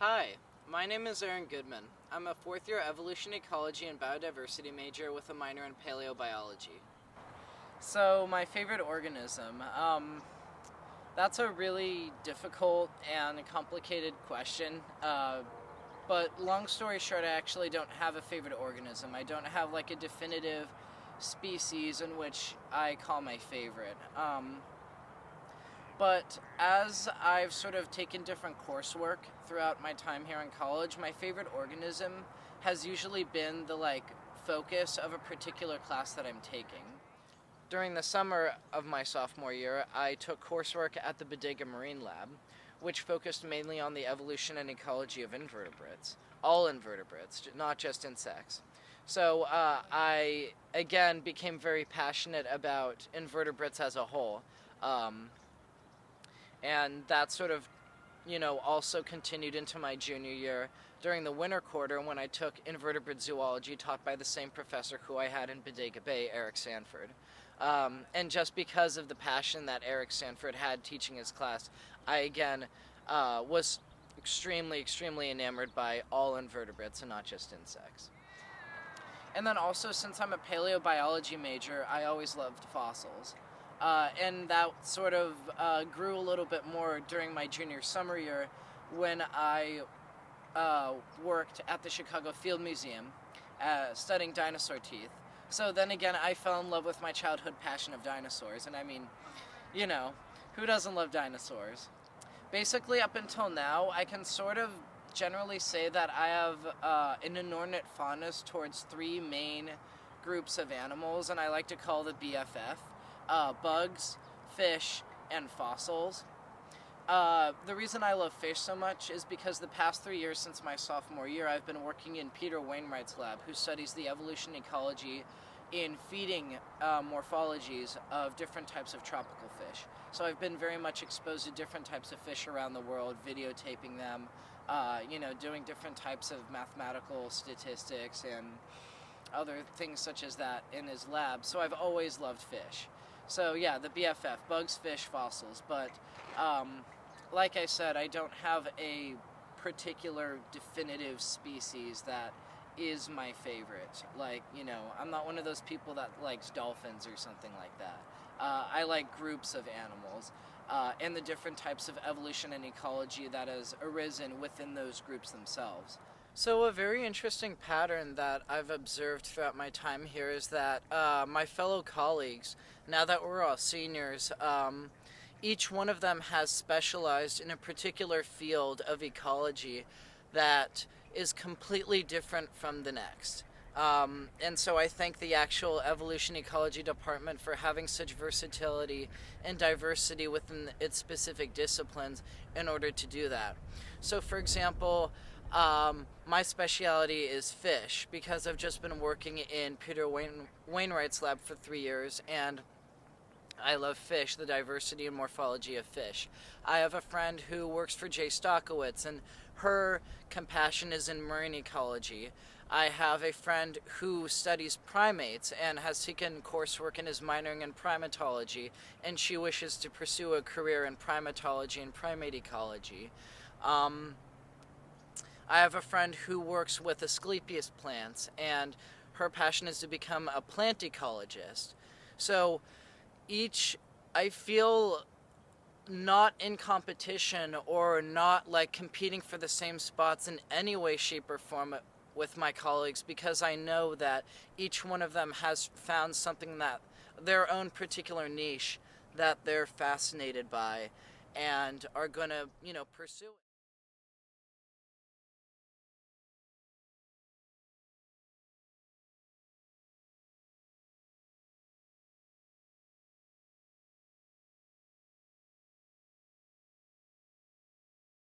Hi, my name is Goodman. I'm a fourth year evolution ecology and biodiversity major with a minor in paleobiology. So, my favorite organism. That's a really difficult and complicated question. But long story short, I actually don't have a favorite organism. I don't have like a definitive species in which I call my favorite. But as I've sort of taken different coursework throughout my time here in college, my favorite organism has usually been the focus of a particular class that I'm taking. During the summer of my sophomore year, I took coursework at the Bodega Marine Lab, which focused mainly on the evolution and ecology of invertebrates, all invertebrates, not just insects. So I again became very passionate about invertebrates as a whole. And that sort of also continued into my junior year during the winter quarter when I took invertebrate zoology taught by the same professor who I had in Bodega Bay, Eric Sanford. And just because of the passion that Eric Sanford had teaching his class, I again was extremely enamored by all invertebrates and not just insects. And then also, since I'm a paleobiology major, I always loved fossils. And that sort of grew a little bit more during my junior summer year when I worked at the Chicago Field Museum studying dinosaur teeth. So then again, I fell in love with my childhood passion of dinosaurs. And I mean, who doesn't love dinosaurs? Basically, up until now, I can sort of generally say that I have an inordinate fondness towards three main groups of animals, and I like to call the BFF. Bugs, fish, and fossils. The reason I love fish so much is because the past 3 years since my sophomore year, I've been working in Peter Wainwright's lab, who studies the evolution ecology in feeding morphologies of different types of tropical fish. So I've been very much exposed to different types of fish around the world, videotaping them, doing different types of mathematical statistics and other things such as that in his lab. So I've always loved fish. So yeah, the BFF, bugs, fish, fossils. But like I said, I don't have a particular definitive species that is my favorite. I'm not one of those people that likes dolphins or something like that. I like groups of animals and the different types of evolution and ecology that has arisen within those groups themselves. So a very interesting pattern that I've observed throughout my time here is that my fellow colleagues, now that we're all seniors, each one of them has specialized in a particular field of ecology that is completely different from the next. And so I thank the actual evolution ecology department for having such versatility and diversity within its specific disciplines in order to do that. So for example, my specialty is fish because I've just been working in Peter Wainwright's lab for 3 years, and I love fish, the diversity and morphology of fish. I have a friend who works for Jay Stokowitz, and her compassion is in marine ecology. I have a friend who studies primates and has taken coursework and is minoring in primatology, and she wishes to pursue a career in primatology and primate ecology. I have a friend who works with Asclepias plants, and her passion is to become a plant ecologist. So I feel not in competition or not competing for the same spots in any way, shape, or form with my colleagues, because I know that each one of them has found something that their own particular niche that they're fascinated by and are going to, pursue it.